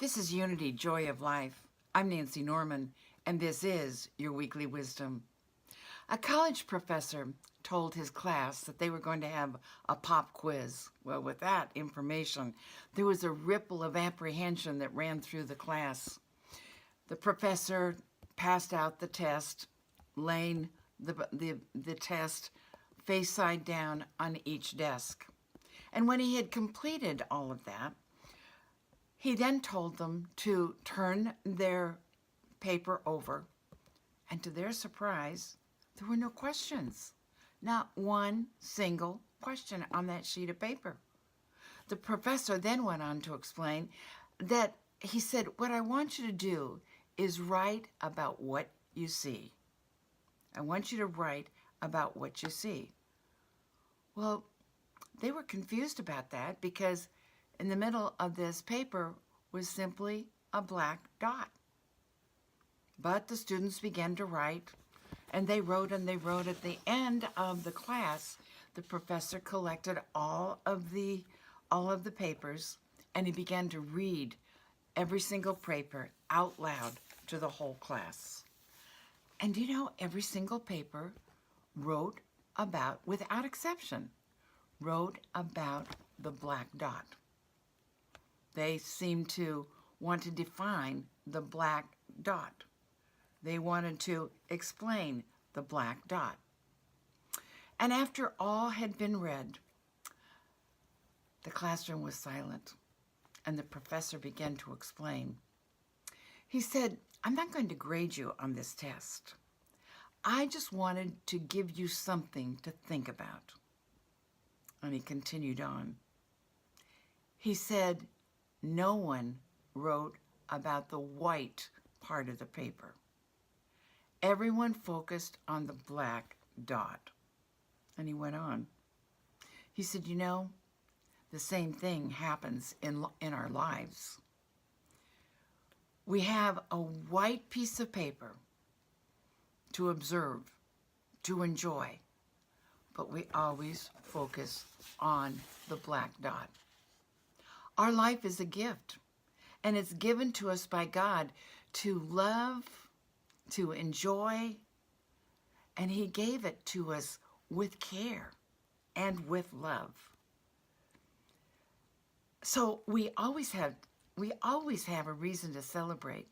This is Unity, Joy of Life. I'm Nancy Norman, and this is your weekly wisdom. A college professor told his class that they were going to have a pop quiz. Well, with that information, there was a ripple of apprehension that ran through the class. The professor passed out the test, laying the test face side down on each desk. And when he had completed all of that, he then told them to turn their paper over, and to their surprise, there were no questions. Not one single question on that sheet of paper. The professor then went on to explain that he said, what I want you to do is write about what you see. I want you to write about what you see. Well, they were confused about that because in the middle of this paper was simply a black dot. But the students began to write, and they wrote and they wrote. At the end of the class, the professor collected all of the papers, and he began to read every single paper out loud to the whole class. And you know, every single paper wrote about, without exception, wrote about the black dot. They seemed to want to define the black dot. They wanted to explain the black dot. And after all had been read, the classroom was silent, and the professor began to explain. He said, I'm not going to grade you on this test. I just wanted to give you something to think about. And he continued on. He said, no one wrote about the white part of the paper. Everyone focused on the black dot. And he went on. He said, you know, the same thing happens in our lives. We have a white piece of paper to observe, to enjoy, but we always focus on the black dot. Our life is a gift, and it's given to us by God to love, to enjoy, and He gave it to us with care and with love. So we always have a reason to celebrate.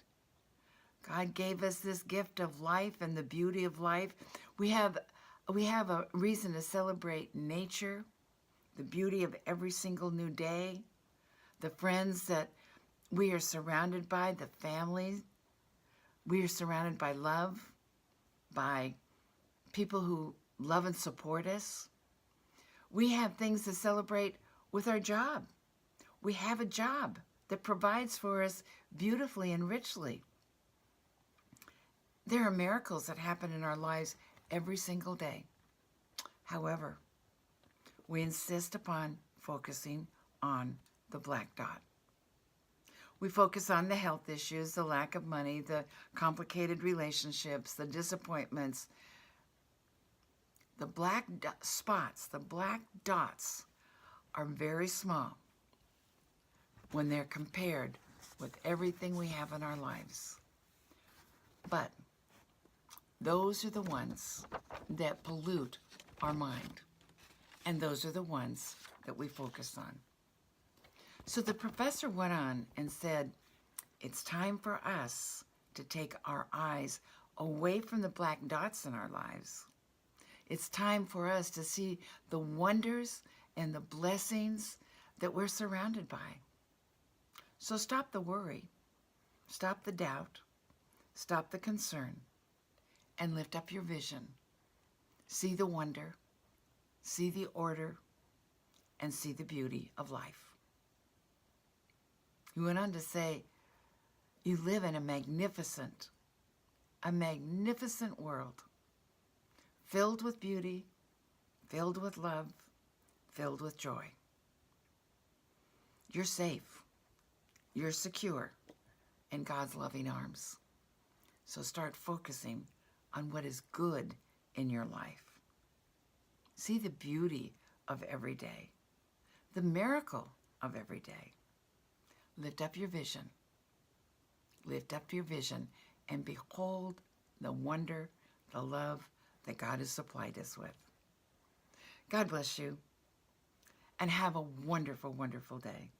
God gave us this gift of life and the beauty of life. We have a reason to celebrate nature, the beauty of every single new day, the friends that we are surrounded by, the family. We are surrounded by love, by people who love and support us. We have things to celebrate with our job. We have a job that provides for us beautifully and richly. There are miracles that happen in our lives every single day. However, we insist upon focusing on the black dot. We focus on the health issues, the lack of money, the complicated relationships, the disappointments. The black spots, the black dots are very small when they're compared with everything we have in our lives. But those are the ones that pollute our mind, and those are the ones that we focus on. So the professor went on and said, it's time for us to take our eyes away from the black dots in our lives. It's time for us to see the wonders and the blessings that we're surrounded by. So stop the worry, stop the doubt, stop the concern, and lift up your vision. See the wonder, see the order, and see the beauty of life. He went on to say, you live in a magnificent world, filled with beauty, filled with love, filled with joy. You're safe. You're secure in God's loving arms. So start focusing on what is good in your life. See the beauty of every day, the miracle of every day. Lift up your vision lift up your vision, and behold the wonder, the love that God has supplied us with. God bless you, and have a wonderful, wonderful day.